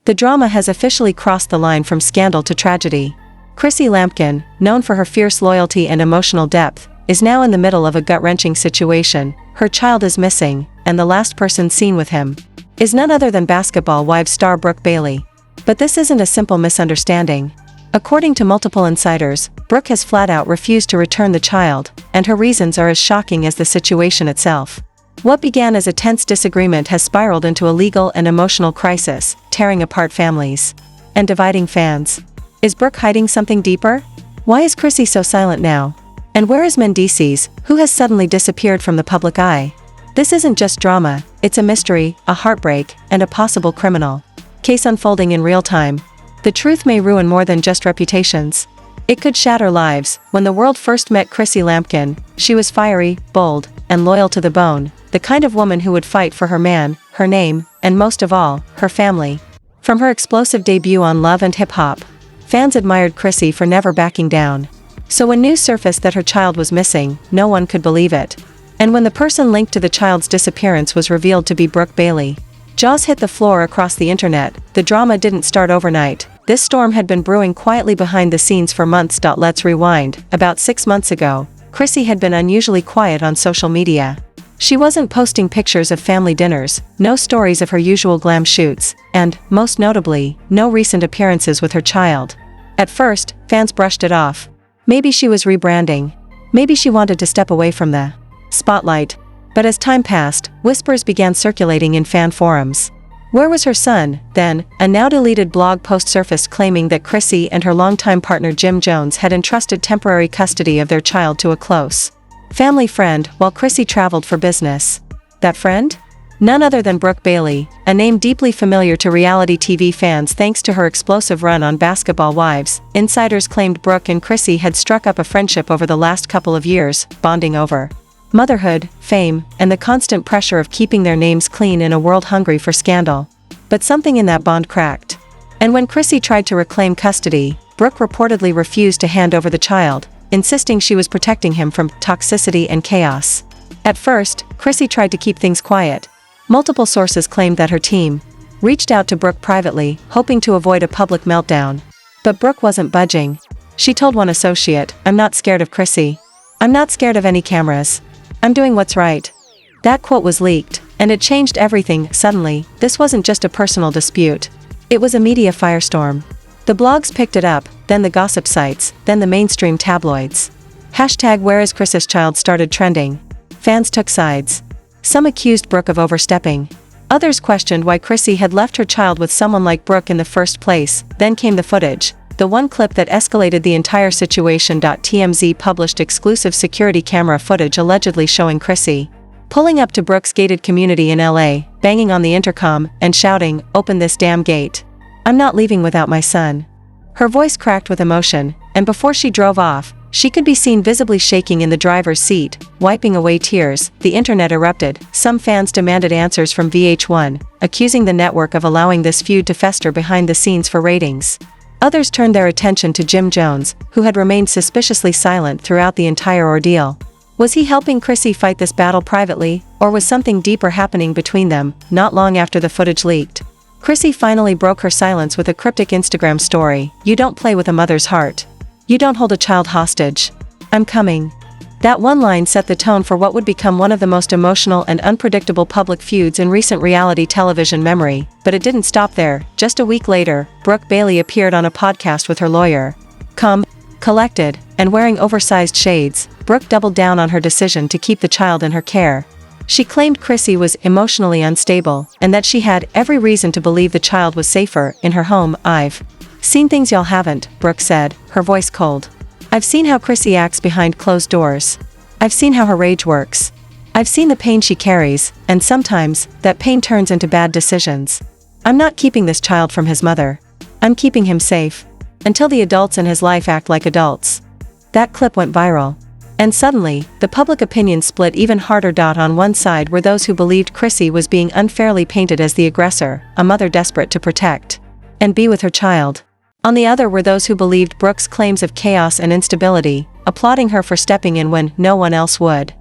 The drama has officially crossed the line from scandal to tragedy. Chrissy Lampkin, known for her fierce loyalty and emotional depth, is now in the middle of a gut-wrenching situation. Her child is missing, and the last person seen with him is none other than Basketball Wives star Brooke Bailey. But this isn't a simple misunderstanding. According to multiple insiders, Brooke has flat-out refused to return the child, and her reasons are as shocking as the situation itself. What began as a tense disagreement has spiraled into a legal and emotional crisis, tearing apart families and dividing fans. Is Brooke hiding something deeper? Why is Chrissy so silent now? And where is Mendices, who has suddenly disappeared from the public eye? This isn't just drama, it's a mystery, a heartbreak, and a possible criminal case unfolding in real time. The truth may ruin more than just reputations. It could shatter lives. When the world first met Chrissy Lampkin, she was fiery, bold, and loyal to the bone, the kind of woman who would fight for her man, her name, and most of all, her family. From her explosive debut on Love and Hip Hop, fans admired Chrissy for never backing down. So when news surfaced that her child was missing, no one could believe it. And when the person linked to the child's disappearance was revealed to be Brooke Bailey, jaws hit the floor across the internet. The drama didn't start overnight. This storm had been brewing quietly behind the scenes for months. Let's rewind. About 6 months ago, Chrissy had been unusually quiet on social media. She wasn't posting pictures of family dinners, no stories of her usual glam shoots, and, most notably, no recent appearances with her child. At first, fans brushed it off. Maybe she was rebranding. Maybe she wanted to step away from the spotlight. But as time passed, whispers began circulating in fan forums. Where was her son? Then, a now-deleted blog post surfaced claiming that Chrissy and her longtime partner Jim Jones had entrusted temporary custody of their child to a close family friend while Chrissy traveled for business. That friend? None other than Brooke Bailey, a name deeply familiar to reality TV fans thanks to her explosive run on Basketball Wives. Insiders claimed Brooke and Chrissy had struck up a friendship over the last couple of years, bonding over motherhood, fame, and the constant pressure of keeping their names clean in a world hungry for scandal. But something in that bond cracked. And when Chrissy tried to reclaim custody, Brooke reportedly refused to hand over the child, insisting she was protecting him from toxicity and chaos. At first, Chrissy tried to keep things quiet. Multiple sources claimed that her team reached out to Brooke privately, hoping to avoid a public meltdown. But Brooke wasn't budging. She told one associate, "I'm not scared of Chrissy. I'm not scared of any cameras. I'm doing what's right." That quote was leaked, and it changed everything. Suddenly, this wasn't just a personal dispute. It was a media firestorm. The blogs picked it up, then the gossip sites, then the mainstream tabloids. Hashtag Where is Chris's Child started trending. Fans took sides. Some accused Brooke of overstepping. Others questioned why Chrissy had left her child with someone like Brooke in the first place. Then came the footage. The one clip that escalated the entire situation. TMZ published exclusive security camera footage allegedly showing Chrissy pulling up to Brooke's gated community in LA, banging on the intercom, and shouting, "Open this damn gate. I'm not leaving without my son." Her voice cracked with emotion, and before she drove off, she could be seen visibly shaking in the driver's seat, wiping away tears. The internet erupted. Some fans demanded answers from VH1, accusing the network of allowing this feud to fester behind the scenes for ratings. Others turned their attention to Jim Jones, who had remained suspiciously silent throughout the entire ordeal. Was he helping Chrissy fight this battle privately, or was something deeper happening between them? Not long after the footage leaked, Chrissy finally broke her silence with a cryptic Instagram story. "You don't play with a mother's heart. You don't hold a child hostage. I'm coming." That one line set the tone for what would become one of the most emotional and unpredictable public feuds in recent reality television memory. But it didn't stop there. Just a week later, Brooke Bailey appeared on a podcast with her lawyer. Calm, collected, and wearing oversized shades, Brooke doubled down on her decision to keep the child in her care. She claimed Chrissy was emotionally unstable, and that she had every reason to believe the child was safer in her home. "I've seen things y'all haven't," Brooke said, her voice cold. "I've seen how Chrissy acts behind closed doors. I've seen how her rage works. I've seen the pain she carries, and sometimes, that pain turns into bad decisions. I'm not keeping this child from his mother. I'm keeping him safe. Until the adults in his life act like adults." That clip went viral. And suddenly, the public opinion split even harder. On one side were those who believed Chrissy was being unfairly painted as the aggressor, a mother desperate to protect and be with her child. On the other were those who believed Brooke's claims of chaos and instability, applauding her for stepping in when no one else would.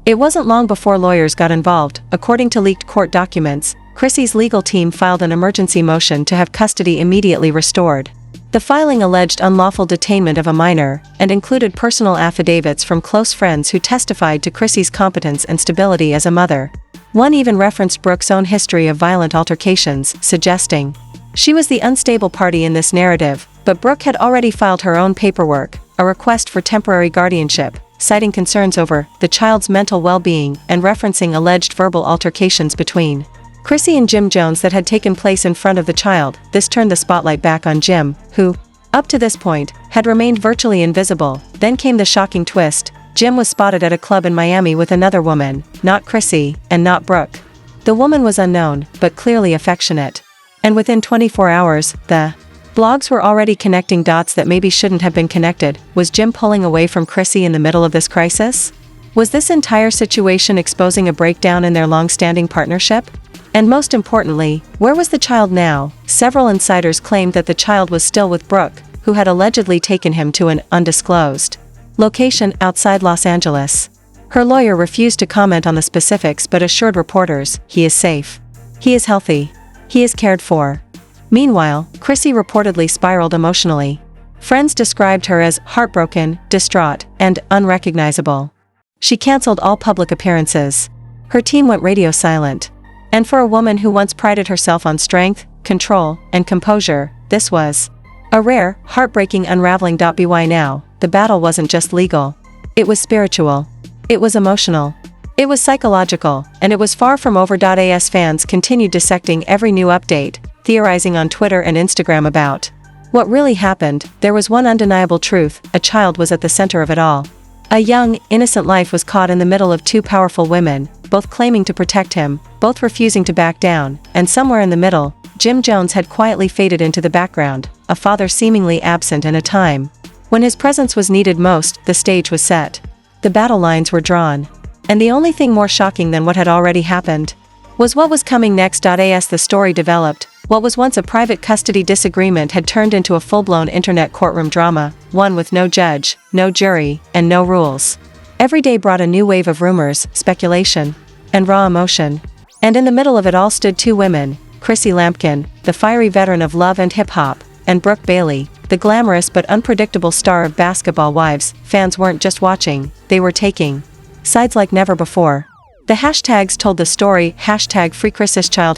It wasn't long before lawyers got involved. According to leaked court documents, Chrissy's legal team filed an emergency motion to have custody immediately restored. The filing alleged unlawful detainment of a minor, and included personal affidavits from close friends who testified to Chrissy's competence and stability as a mother. One even referenced Brooke's own history of violent altercations, suggesting she was the unstable party in this narrative, but Brooke had already filed her own paperwork, a request for temporary guardianship, citing concerns over the child's mental well-being and referencing alleged verbal altercations between Chrissy and Jim Jones that had taken place in front of the child. This turned the spotlight back on Jim, who, up to this point, had remained virtually invisible. Then came the shocking twist. Jim was spotted at a club in Miami with another woman, not Chrissy, and not Brooke. The woman was unknown, but clearly affectionate. And within 24 hours, the blogs were already connecting dots that maybe shouldn't have been connected. Was Jim pulling away from Chrissy in the middle of this crisis? Was this entire situation exposing a breakdown in their long-standing partnership? And most importantly, where was the child now? Several insiders claimed that the child was still with Brooke, who had allegedly taken him to an undisclosed location outside Los Angeles. Her lawyer refused to comment on the specifics but assured reporters, he is safe. He is healthy. He is cared for. Meanwhile, Chrissy reportedly spiraled emotionally. Friends described her as heartbroken, distraught, and unrecognizable. She canceled all public appearances. Her team went radio silent. And for a woman who once prided herself on strength, control, and composure, this was a rare, heartbreaking unraveling. By now, the battle wasn't just legal. It was spiritual. It was emotional. It was psychological, and it was far from over. As fans continued dissecting every new update, theorizing on Twitter and Instagram about what really happened. There was one undeniable truth: a child was at the center of it all. A young, innocent life was caught in the middle of two powerful women, both claiming to protect him, both refusing to back down, and somewhere in the middle, Jim Jones had quietly faded into the background, a father seemingly absent in a time when his presence was needed most. The stage was set. The battle lines were drawn. And the only thing more shocking than what had already happened was what was coming next. As the story developed, what was once a private custody disagreement had turned into a full-blown internet courtroom drama, one with no judge, no jury, and no rules. Every day brought a new wave of rumors, speculation, and raw emotion. And in the middle of it all stood two women, Chrissy Lampkin, the fiery veteran of love and hip-hop, and Brooke Bailey, the glamorous but unpredictable star of Basketball Wives. Fans weren't just watching, they were taking sides like never before. The hashtags told the story, #FreeChrissysChild,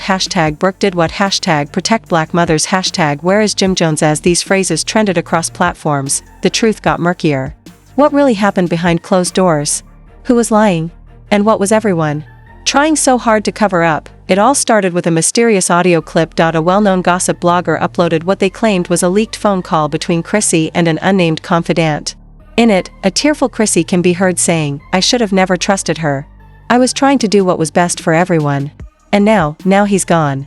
#BrookeDidWhat, #ProtectBlackMothers, #Where is Jim Jones. As these phrases trended across platforms, the truth got murkier. What really happened behind closed doors? Who was lying? And what was everyone trying so hard to cover up? It all started with a mysterious audio clip. A well-known gossip blogger uploaded what they claimed was a leaked phone call between Chrissy and an unnamed confidant. In it, a tearful Chrissy can be heard saying, "I should have never trusted her. I was trying to do what was best for everyone. And now he's gone."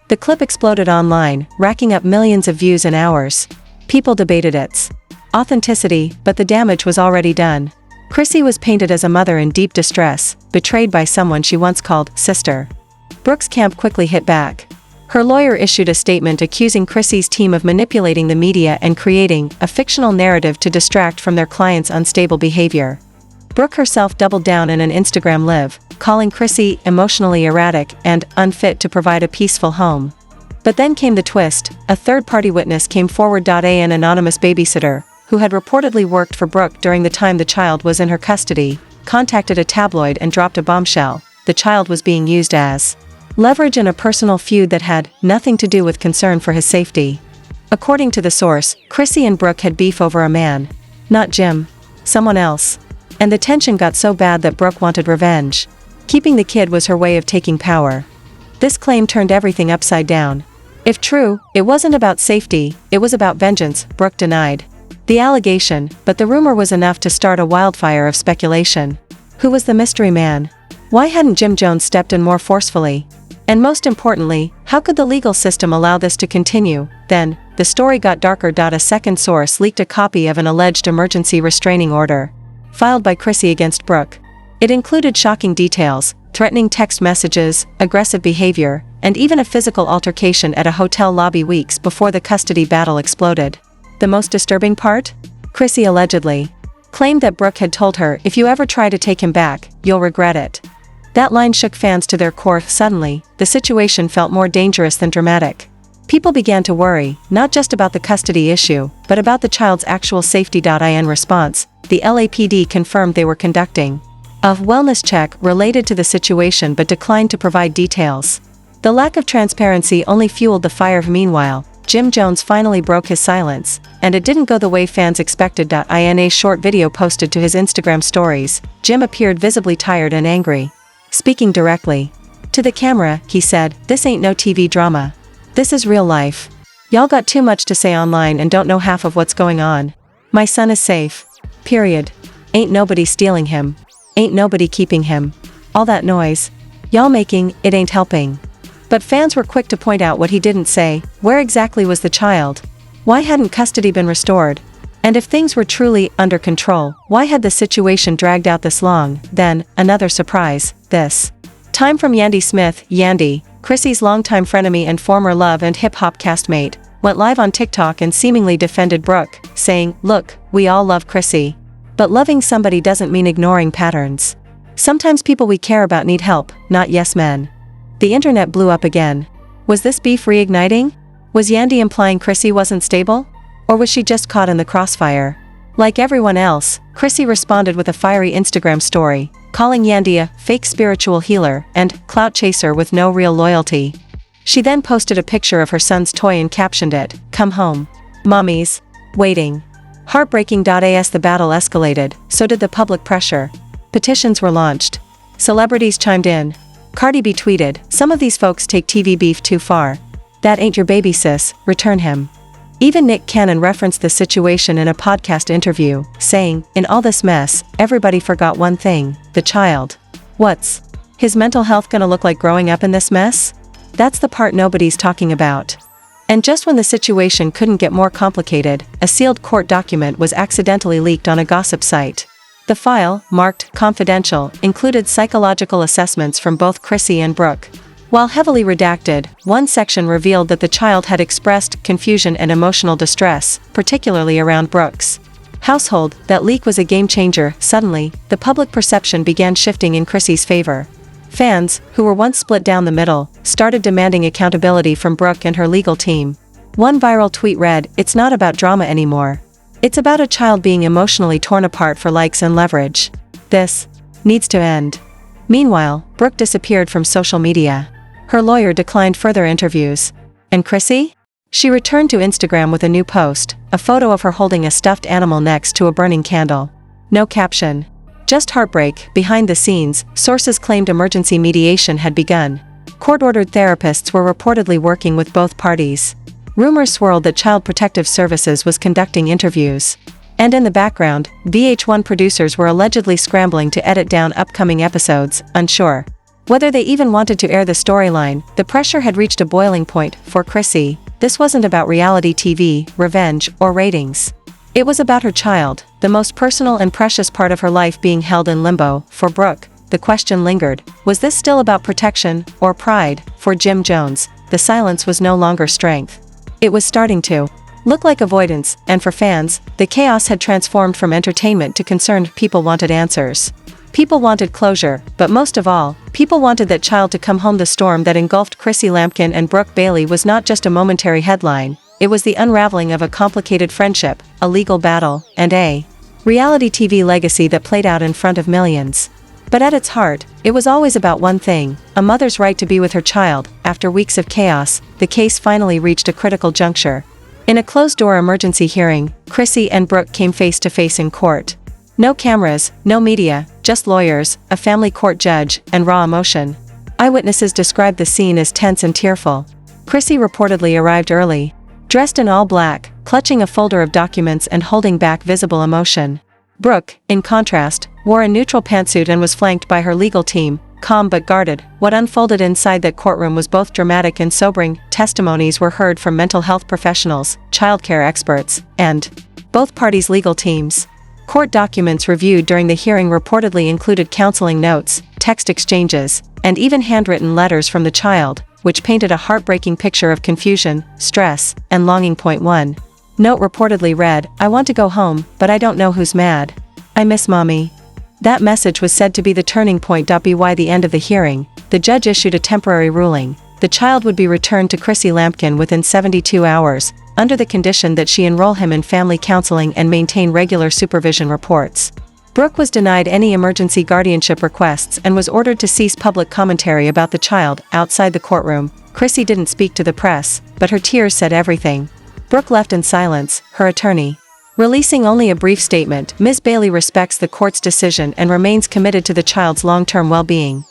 The clip exploded online, racking up millions of views in hours. People debated its authenticity, but the damage was already done. Chrissy was painted as a mother in deep distress, betrayed by someone she once called sister. Brooke's camp quickly hit back. Her lawyer issued a statement accusing Chrissy's team of manipulating the media and creating a fictional narrative to distract from their client's unstable behavior. Brooke herself doubled down in an Instagram live, calling Chrissy emotionally erratic and unfit to provide a peaceful home. But then came the twist. A third-party witness came forward. An anonymous babysitter, who had reportedly worked for Brooke during the time the child was in her custody, contacted a tabloid and dropped a bombshell. The child was being used as leverage in a personal feud that had nothing to do with concern for his safety. According to the source, Chrissy and Brooke had beef over a man. Not Jim. Someone else. And the tension got so bad that Brooke wanted revenge. Keeping the kid was her way of taking power. This claim turned everything upside down. If true, it wasn't about safety, it was about vengeance. Brooke denied the allegation, but the rumor was enough to start a wildfire of speculation. Who was the mystery man? Why hadn't Jim Jones stepped in more forcefully? And most importantly, how could the legal system allow this to continue? Then, the story got darker. A second source leaked a copy of an alleged emergency restraining order filed by Chrissy against Brooke. It included shocking details, threatening text messages, aggressive behavior, and even a physical altercation at a hotel lobby weeks before the custody battle exploded. The most disturbing part? Chrissy allegedly claimed that Brooke had told her, "If you ever try to take him back, you'll regret it." That line shook fans to their core. Suddenly, the situation felt more dangerous than dramatic. People began to worry, not just about the custody issue, but about the child's actual safety. In response, the LAPD confirmed they were conducting a wellness check related to the situation but declined to provide details. The lack of transparency only fueled the fire. Meanwhile, Jim Jones finally broke his silence, and it didn't go the way fans expected. In a short video posted to his Instagram stories, Jim appeared visibly tired and angry. Speaking directly to the camera, he said, "This ain't no TV drama. This is real life. Y'all got too much to say online and don't know half of what's going on. My son is safe. Period. Ain't nobody stealing him. Ain't nobody keeping him. All that noise y'all making, it ain't helping." But fans were quick to point out what he didn't say. Where exactly was the child? Why hadn't custody been restored? And if things were truly under control, why had the situation dragged out this long? Then, another surprise, this time from Yandy Smith. Yandy, Chrissy's longtime frenemy and former Love and Hip Hop castmate, went live on TikTok and seemingly defended Brooke, saying, "Look, we all love Chrissy. But loving somebody doesn't mean ignoring patterns. Sometimes people we care about need help, not yes men." The internet blew up again. Was this beef reigniting? Was Yandy implying Chrissy wasn't stable? Or was she just caught in the crossfire? Like everyone else, Chrissy responded with a fiery Instagram story, calling Yandy a fake spiritual healer and clout chaser with no real loyalty. She then posted a picture of her son's toy and captioned it, "Come home. Mommy's waiting." Heartbreaking. As the battle escalated, so did the public pressure. Petitions were launched. Celebrities chimed in. Cardi B tweeted, "Some of these folks take TV beef too far. That ain't your baby, sis, return him." Even Nick Cannon referenced the situation in a podcast interview, saying, "In all this mess, everybody forgot one thing, the child. What's his mental health gonna look like growing up in this mess? That's the part nobody's talking about." And just when the situation couldn't get more complicated, a sealed court document was accidentally leaked on a gossip site. The file, marked confidential, included psychological assessments from both Chrissy and Brooke. While heavily redacted, one section revealed that the child had expressed confusion and emotional distress, particularly around Brooke's household. That leak was a game changer. Suddenly, the public perception began shifting in Chrissy's favor. Fans, who were once split down the middle, started demanding accountability from Brooke and her legal team. One viral tweet read, "It's not about drama anymore. It's about a child being emotionally torn apart for likes and leverage. This needs to end." Meanwhile, Brooke disappeared from social media. Her lawyer declined further interviews. And Chrissy? She returned to Instagram with a new post, a photo of her holding a stuffed animal next to a burning candle. No caption. Just heartbreak. Behind the scenes, sources claimed emergency mediation had begun. Court-ordered therapists were reportedly working with both parties. Rumors swirled that Child Protective Services was conducting interviews. And in the background, VH1 producers were allegedly scrambling to edit down upcoming episodes, unsure whether they even wanted to air the storyline. The pressure had reached a boiling point for Chrissy. This wasn't about reality TV, revenge, or ratings. It was about her child, the most personal and precious part of her life being held in limbo. For Brooke, the question lingered, was this still about protection, or pride? For Jim Jones, the silence was no longer strength. It was starting to look like avoidance, and for fans, the chaos had transformed from entertainment to concern. People wanted answers. People wanted closure, but most of all, people wanted that child to come home. The storm that engulfed Chrissy Lampkin and Brooke Bailey was not just a momentary headline, it was the unraveling of a complicated friendship, a legal battle, and a reality TV legacy that played out in front of millions. But at its heart, it was always about one thing, a mother's right to be with her child. After weeks of chaos, the case finally reached a critical juncture. In a closed-door emergency hearing, Chrissy and Brooke came face to face in court. No cameras, no media, just lawyers, a family court judge, and raw emotion. Eyewitnesses described the scene as tense and tearful. Chrissy reportedly arrived early, dressed in all black, clutching a folder of documents and holding back visible emotion. Brooke, in contrast, wore a neutral pantsuit and was flanked by her legal team, calm but guarded. What unfolded inside that courtroom was both dramatic and sobering. Testimonies were heard from mental health professionals, childcare experts, and both parties' legal teams. Court documents reviewed during the hearing reportedly included counseling notes, text exchanges, and even handwritten letters from the child, which painted a heartbreaking picture of confusion, stress, and longing. One note reportedly read, "I want to go home, but I don't know who's mad. I miss mommy." That message was said to be the turning point. By the end of the hearing, the judge issued a temporary ruling. The child would be returned to Chrissy Lampkin within 72 hours, under the condition that she enroll him in family counseling and maintain regular supervision reports. Brooke was denied any emergency guardianship requests and was ordered to cease public commentary about the child. Outside the courtroom, Chrissy didn't speak to the press, but her tears said everything. Brooke left in silence, her attorney releasing only a brief statement. Ms. Bailey respects the court's decision and remains committed to the child's long-term well-being.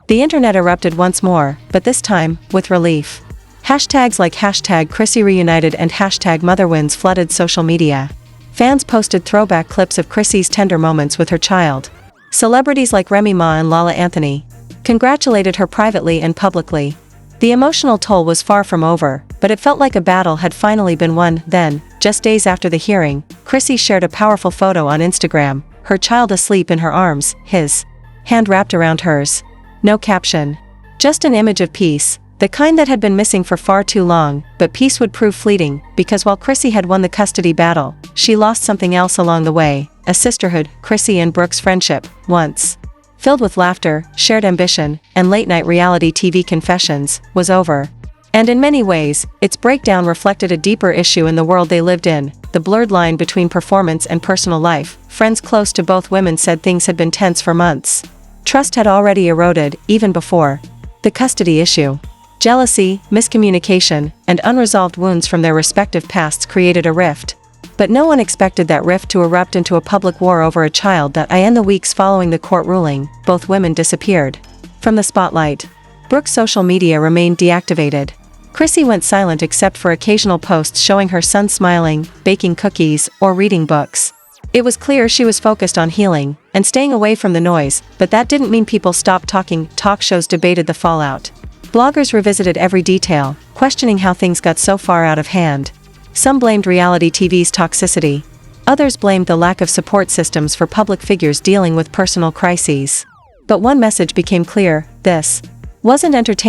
The internet erupted once more, but this time, with relief. Hashtags like #ChrissyReunited and #MotherWins flooded social media. Fans posted throwback clips of Chrissy's tender moments with her child. Celebrities like Remy Ma and Lala Anthony congratulated her privately and publicly. The emotional toll was far from over, but it felt like a battle had finally been won. Then, just days after the hearing, Chrissy shared a powerful photo on Instagram, her child asleep in her arms, his hand wrapped around hers. No caption. Just an image of peace, the kind that had been missing for far too long. But peace would prove fleeting, because while Chrissy had won the custody battle, she lost something else along the way, a sisterhood. Chrissy and Brooke's friendship, once filled with laughter, shared ambition, and late-night reality TV confessions, was over. And in many ways, its breakdown reflected a deeper issue in the world they lived in, the blurred line between performance and personal life. Friends close to both women said things had been tense for months. Trust had already eroded, even before the custody issue. Jealousy, miscommunication, and unresolved wounds from their respective pasts created a rift. But no one expected that rift to erupt into a public war over a child. In the weeks following the court ruling, both women disappeared from the spotlight. Brooke's social media remained deactivated. Chrissy went silent except for occasional posts showing her son smiling, baking cookies, or reading books. It was clear she was focused on healing and staying away from the noise, but that didn't mean people stopped talking. Talk shows debated the fallout. Bloggers revisited every detail, questioning how things got so far out of hand. Some blamed reality TV's toxicity. Others blamed the lack of support systems for public figures dealing with personal crises. But one message became clear: this wasn't entertainment.